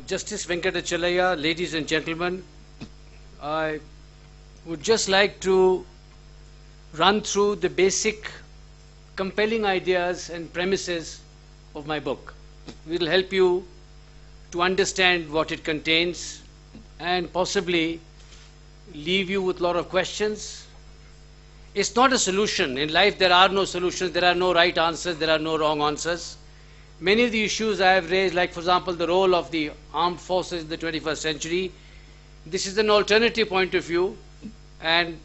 Justice Venkatachalaya, ladies and gentlemen, I would just like to run through the basic compelling ideas and premises of my book. It will help you to understand what it contains and possibly leave you with a lot of questions. It's not a solution. In life there are no solutions, there are no right answers, there are no wrong answers. Many of the issues I have raised, like for example the role of the armed forces in the 21st century, this is an alternative point of view, and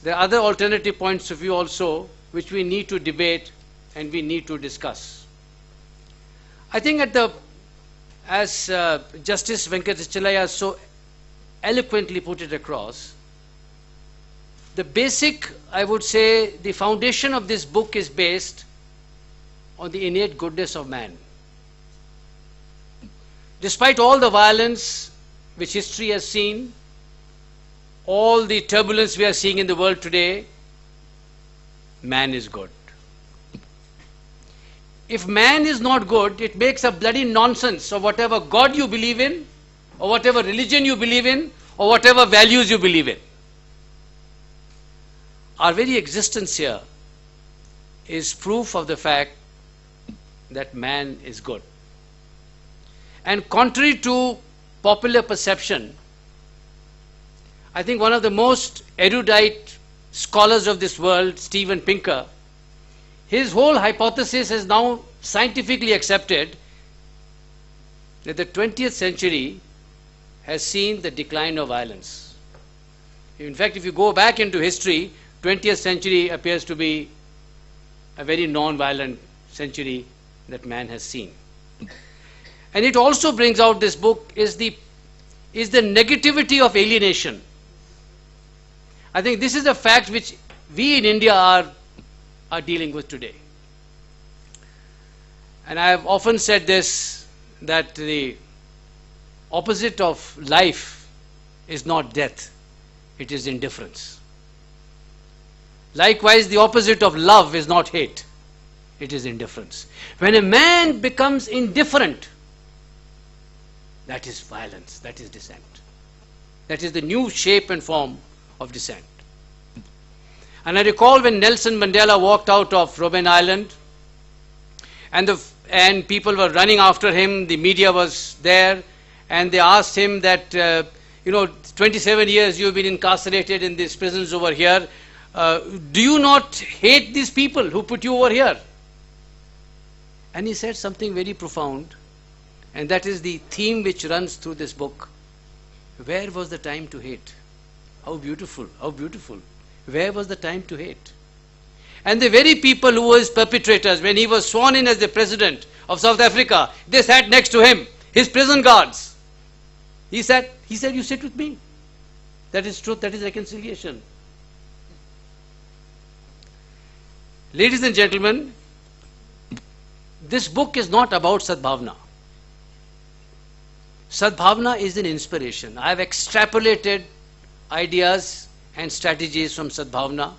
there are other alternative points of view also which we need to debate and we need to discuss. I think as Justice Venkatachalaya so eloquently put it across, the basic, I would say, the foundation of this book is based on the innate goodness of man. Despite all the violence which history has seen, all the turbulence we are seeing in the world today, man is good. If man is not good, it makes a bloody nonsense of whatever God you believe in, or whatever religion you believe in, or whatever values you believe in. Our very existence here is proof of the fact that man is good. And contrary to popular perception, I think one of the most erudite scholars of this world, Steven Pinker, his whole hypothesis is now scientifically accepted that the 20th century has seen the decline of violence. In fact, if you go back into history, 20th century appears to be a very non-violent century that man has seen. And it also brings out, this book is the negativity of alienation. I think this is a fact which we in India are dealing with today. And I have often said this, that the opposite of life is not death, it is indifference. Likewise, the opposite of love is not hate, it is indifference. When a man becomes indifferent, that is violence, that is dissent. That is the new shape and form of dissent. And I recall when Nelson Mandela walked out of Robben Island and people were running after him, the media was there, and they asked him that, 27 years you've been incarcerated in these prisons over here, do you not hate these people who put you over here? And he said something very profound, and that is the theme which runs through this book. Where was the time to hate? How beautiful, how beautiful. Where was the time to hate? And the very people who were his perpetrators, when he was sworn in as the president of South Africa, they sat next to him, his prison guards. He said, you sit with me. That is truth, that is reconciliation. Ladies and gentlemen, this book is not about Sadbhavna. Sadbhavna is an inspiration. I have extrapolated ideas and strategies from Sadbhavna,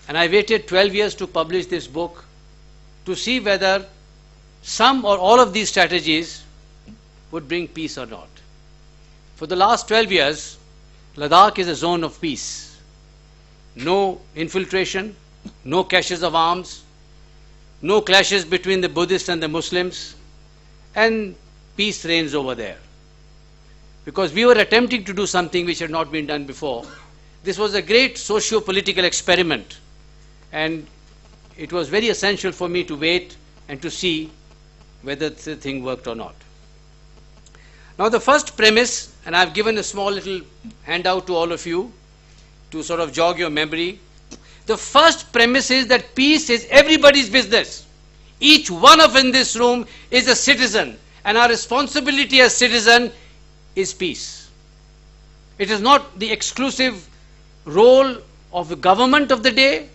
and I waited 12 years to publish this book to see whether some or all of these strategies would bring peace or not. For the last 12 years, Ladakh is a zone of peace. No infiltration, no caches of arms, no clashes between the Buddhists and the Muslims, and peace reigns over there. Because we were attempting to do something which had not been done before. This was a great socio-political experiment, and it was very essential for me to wait and to see whether the thing worked or not. Now the first premise, and I've given a small little handout to all of you to sort of jog your memory. The first premise is that peace is everybody's business. Each one of in this room is a citizen, and our responsibility as citizen is peace. It is not the exclusive role of the government of the day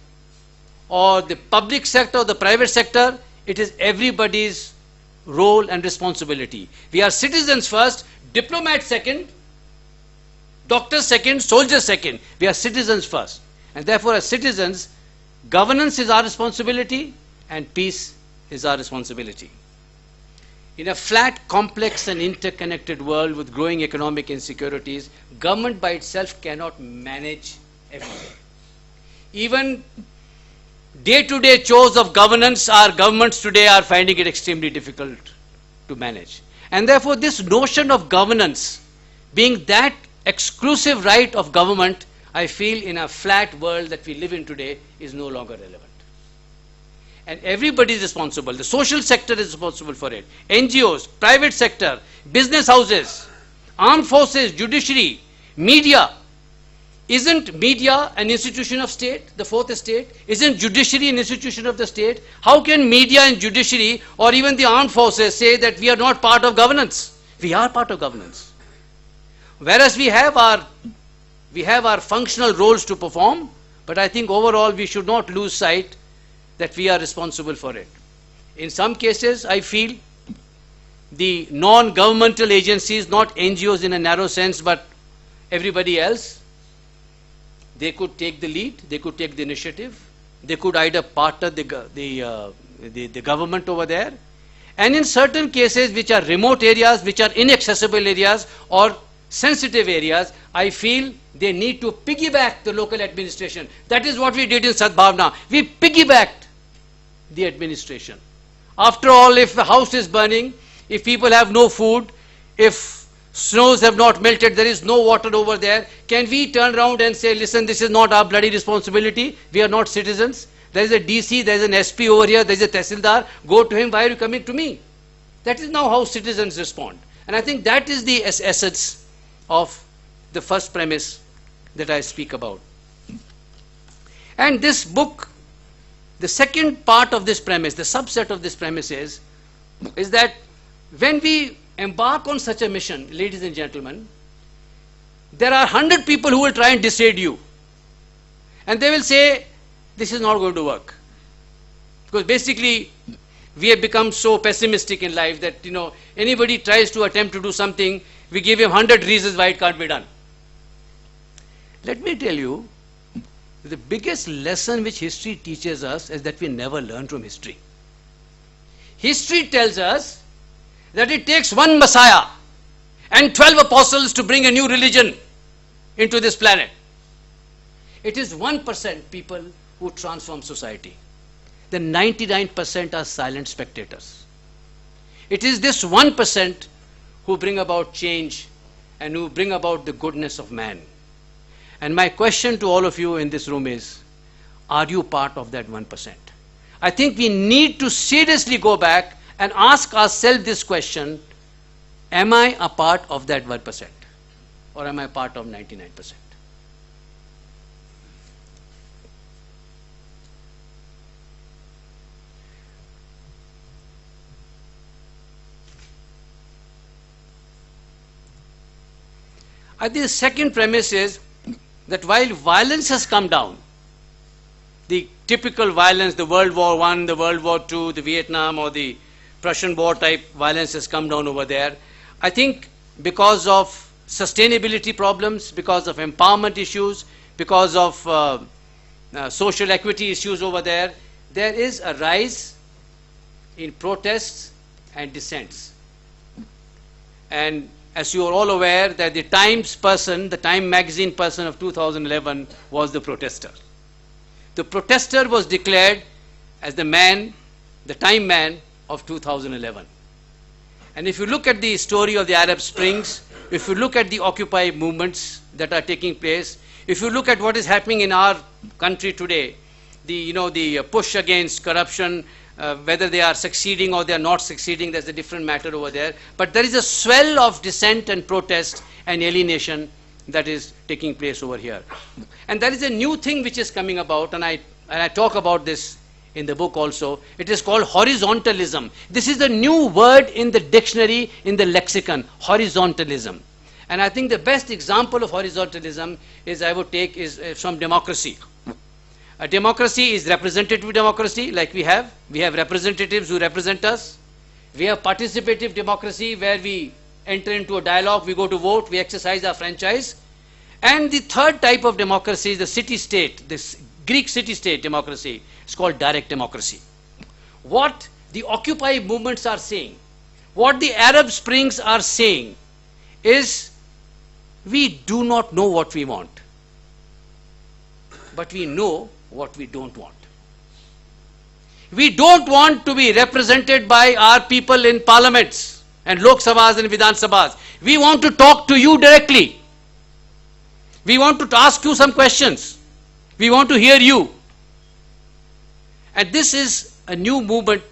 or the public sector or the private sector. It is everybody's role and responsibility. We are citizens first, diplomats second, doctors second, soldiers second. We are citizens first. And therefore, as citizens, governance is our responsibility and peace is our responsibility. In a flat, complex and interconnected world with growing economic insecurities, government by itself cannot manage everything. Even day-to-day chores of governance, our governments today are finding it extremely difficult to manage. And therefore, this notion of governance being that exclusive right of government, I feel in a flat world that we live in today is no longer relevant. And everybody is responsible. The social sector is responsible for it. NGOs, private sector, business houses, armed forces, judiciary, media. Isn't media an institution of state, the fourth estate? Isn't judiciary an institution of the state? How can media and judiciary or even the armed forces say that we are not part of governance? We are part of governance. Whereas we have our functional roles to perform, but I think overall we should not lose sight that we are responsible for it. In some cases, I feel the non-governmental agencies, not NGOs in a narrow sense, but everybody else, they could take the lead, they could take the initiative, they could either partner the government over there, and in certain cases which are remote areas, which are inaccessible areas or sensitive areas, I feel they need to piggyback the local administration. That is what we did in Sadbhavna. We piggybacked the administration. After all, if the house is burning, if people have no food, if snows have not melted, there is no water over there, can we turn around and say, listen, this is not our bloody responsibility, we are not citizens, there is a DC, there is an SP over here, there is a Tehsildar, go to him, why are you coming to me? That is now how citizens respond. And I think that is the essence of the first premise that I speak about. And this book, the second part of this premise, the subset of this premise is that when we embark on such a mission, ladies and gentlemen, there are 100 people who will try and dissuade you. And they will say, this is not going to work. Because basically, we have become so pessimistic in life that, anybody tries to attempt to do something, we give him 100 reasons why it can't be done. Let me tell you, the biggest lesson which history teaches us is that we never learn from history. History tells us that it takes one Messiah and 12 apostles to bring a new religion into this planet. It is 1% people who transform society. The 99% are silent spectators. It is this 1% who bring about change and who bring about the goodness of man. And my question to all of you in this room is, are you part of that 1%? I think we need to seriously go back and ask ourselves this question, am I a part of that 1% or am I part of 99%? I think the second premise is that while violence has come down, the typical violence, the World War I, the World War II, the Vietnam or the Prussian War type violence has come down over there. I think because of sustainability problems, because of empowerment issues, because of social equity issues over there, there is a rise in protests and dissents. And as you are all aware that the Times person, the Time magazine person of 2011 was the protester. The protester was declared as the man, the Time man of 2011. And if you look at the story of the Arab Springs, if you look at the Occupy movements that are taking place, if you look at what is happening in our country today, the push against corruption, whether they are succeeding or they are not succeeding, that's a different matter over there. But there is a swell of dissent and protest and alienation that is taking place over here. And there is a new thing which is coming about, and I talk about this in the book also. It is called horizontalism. This is the new word in the dictionary, in the lexicon, horizontalism. And I think the best example of horizontalism is from democracy. A democracy is representative democracy, like we have. We have representatives who represent us. We have participative democracy, where we enter into a dialogue, we go to vote, we exercise our franchise. And the third type of democracy is the city-state, this Greek city-state democracy. It's called direct democracy. What the Occupy movements are saying, What the Arab Springs are saying is, we do not know what we want, but we know what we don't want. We don't want to be represented by our people in parliaments and Lok Sabhas and Vidhan Sabhas. We want to talk to you directly. We want to ask you some questions. We want to hear you. And this is a new movement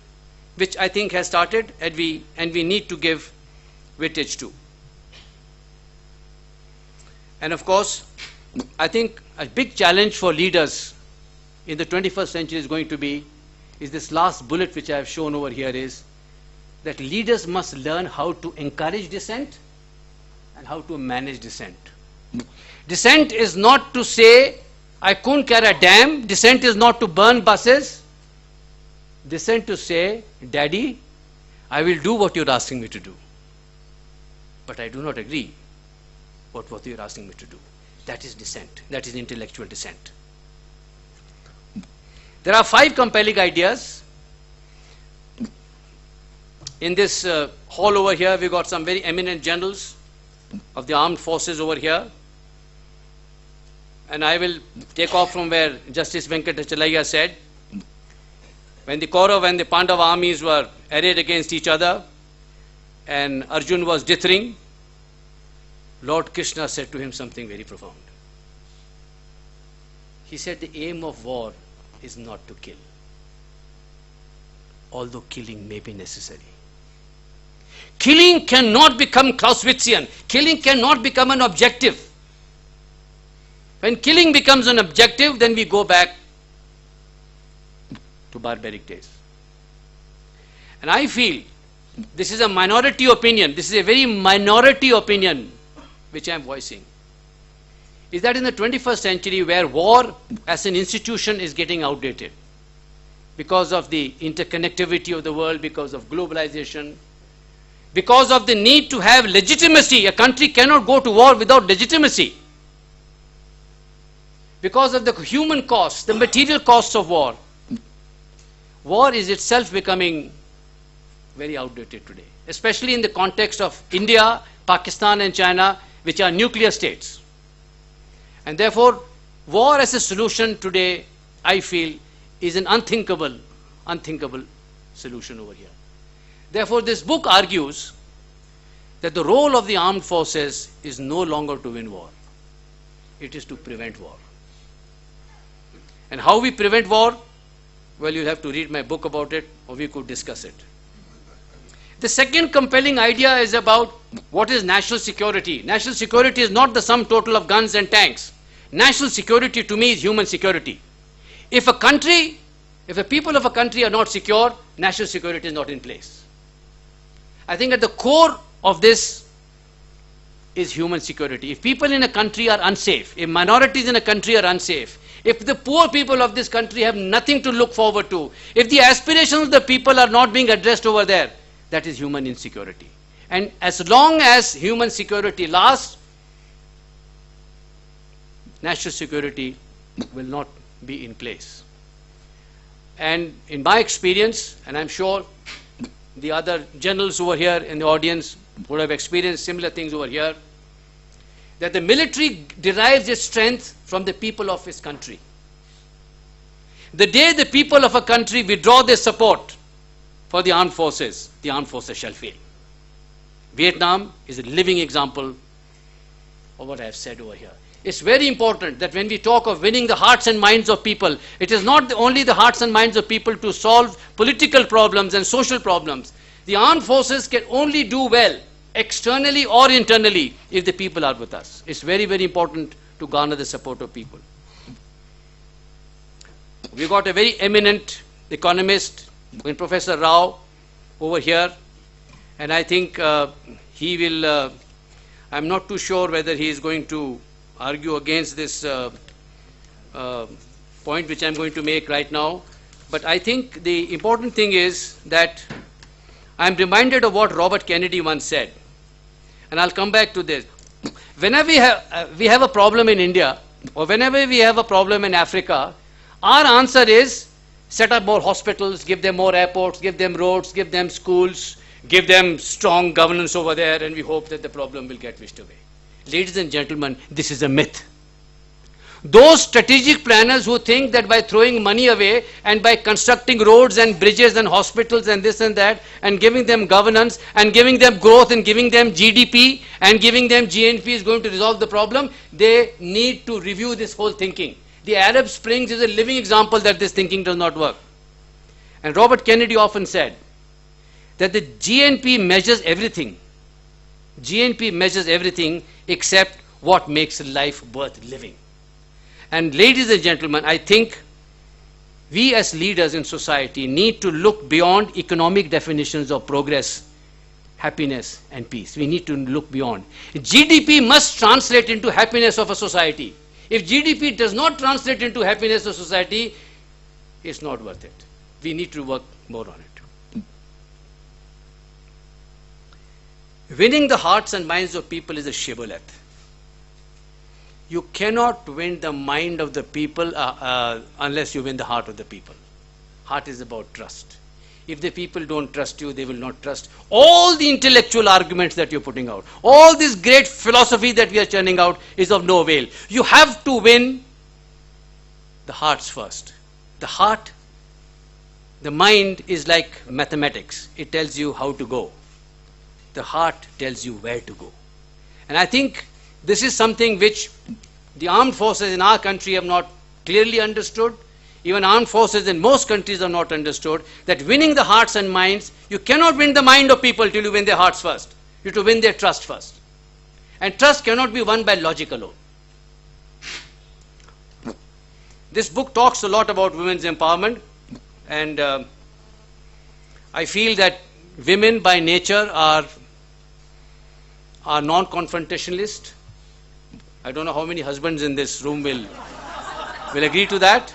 which I think has started, and we need to give weightage to. And of course, I think a big challenge for leaders in the 21st century is going to be, is this last bullet which I have shown over here, is that leaders must learn how to encourage dissent and how to manage dissent. Dissent is not to say, I couldn't care a damn. Dissent is not to burn buses. Dissent to say, Daddy, I will do what you're asking me to do, but I do not agree with what you're asking me to do. That is dissent. That is intellectual dissent. There are 5 compelling ideas. In this hall over here, we got some very eminent generals of the armed forces over here. And I will take off from where Justice Venkatachalaya said. When the Kaurav and the Pandava armies were arrayed against each other, and Arjun was dithering, Lord Krishna said to him something very profound. He said, the aim of war is not to kill, although killing may be necessary. Killing cannot become Clausewitzian. Killing cannot become an objective. When killing becomes an objective, then we go back to barbaric days. And I feel, this is a minority opinion, this is a very minority opinion which I am voicing, is that in the 21st century, where war as an institution is getting outdated because of the interconnectivity of the world, because of globalization, because of the need to have legitimacy. A country cannot go to war without legitimacy. Because of the human costs, the material costs of war. War is itself becoming very outdated today, especially in the context of India, Pakistan and China, which are nuclear states. And therefore, war as a solution today, I feel, is an unthinkable solution over here. Therefore, this book argues that the role of the armed forces is no longer to win war. It is to prevent war. And how we prevent war? Well, you'll have to read my book about it, or we could discuss it. The second compelling idea is about what is national security. National security is not the sum total of guns and tanks. National security to me is human security. If the people of a country are not secure, national security is not in place. I think at the core of this is human security. If people in a country are unsafe, if minorities in a country are unsafe, if the poor people of this country have nothing to look forward to, if the aspirations of the people are not being addressed over there, that is human insecurity. And as long as human security lasts, national security will not be in place. And in my experience, and I'm sure the other generals over here in the audience would have experienced similar things over here, that the military derives its strength from the people of its country. The day the people of a country withdraw their support for the armed forces shall fail. Vietnam is a living example of what I have said over here. It's very important that when we talk of winning the hearts and minds of people, it is not only the hearts and minds of people to solve political problems and social problems. The armed forces can only do well externally or internally if the people are with us. It's very, very important to garner the support of people. We got a very eminent economist, Professor Rao, over here, and I think he will, I'm not too sure whether he is going to argue against this point which I'm going to make right now, but I think the important thing is that I'm reminded of what Robert Kennedy once said, and I'll come back to this. Whenever we have a problem in India, or whenever we have a problem in Africa, our answer is set up more hospitals, give them more airports, give them roads, give them schools, give them strong governance over there, and we hope that the problem will get wished away. Ladies and gentlemen, this is a myth. Those strategic planners who think that by throwing money away and by constructing roads and bridges and hospitals and this and that and giving them governance and giving them growth and giving them GDP and giving them GNP is going to resolve the problem, they need to review this whole thinking. The Arab Springs is a living example that this thinking does not work. And Robert Kennedy often said that the GNP measures everything. GNP measures everything except what makes life worth living. And ladies and gentlemen, I think we as leaders in society need to look beyond economic definitions of progress, happiness and peace. We need to look beyond. GDP must translate into happiness of a society. If GDP does not translate into happiness of society, it's not worth it. We need to work more on it. Winning the hearts and minds of people is a shibboleth. You cannot win the mind of the people unless you win the heart of the people. Heart is about trust. If the people don't trust you, they will not trust all the intellectual arguments that you're putting out. All this great philosophy that we are churning out is of no avail. You have to win the hearts first. The heart, the mind is like mathematics. It tells you how to go. The heart tells you where to go. And I think this is something which the armed forces in our country have not clearly understood. Even armed forces in most countries have not understood that winning the hearts and minds, you cannot win the mind of people till you win their hearts first. You have to win their trust first. And trust cannot be won by logic alone. This book talks a lot about women's empowerment, and I feel that women by nature are non-confrontationalist. I don't know how many husbands in this room will agree to that.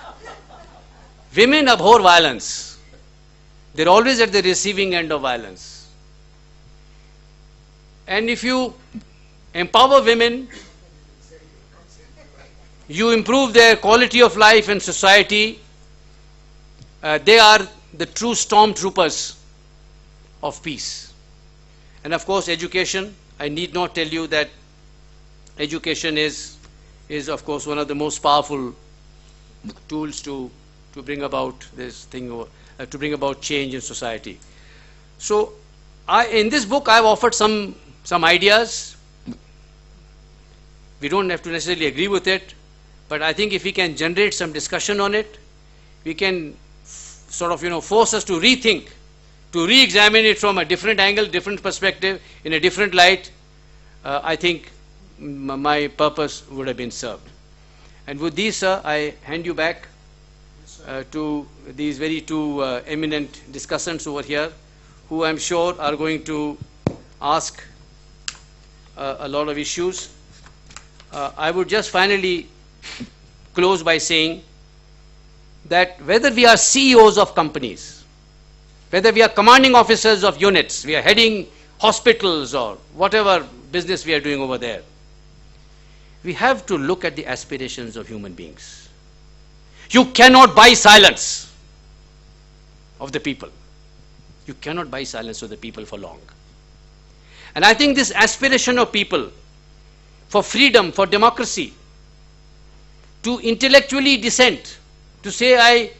Women abhor violence. They're always at the receiving end of violence. And if you empower women, you improve their quality of life in society. They are the true stormtroopers of peace. And of course, education. I need not tell you that education is of course one of the most powerful tools to bring about this thing, to bring about change in society. So in this book I've offered some ideas. We don't have to necessarily agree with it, but I think if we can generate some discussion on it, we can sort of force us to rethink, to re-examine it from a different angle, different perspective, in a different light. I think my purpose would have been served. And with these, sir, I hand you back to these very two eminent discussants over here, who I'm sure are going to ask a lot of issues. I would just finally close by saying that whether we are CEOs of companies, whether we are commanding officers of units, we are heading hospitals or whatever business we are doing over there, we have to look at the aspirations of human beings. You cannot buy silence of the people. You cannot buy silence of the people for long. And I think this aspiration of people for freedom, for democracy, to intellectually dissent, to say, I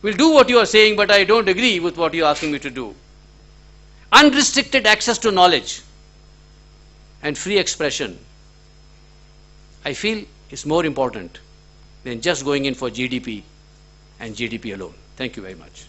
will do what you are saying, but I don't agree with what you are asking me to do. Unrestricted access to knowledge and free expression, I feel, is more important than just going in for GDP and GDP alone. Thank you very much.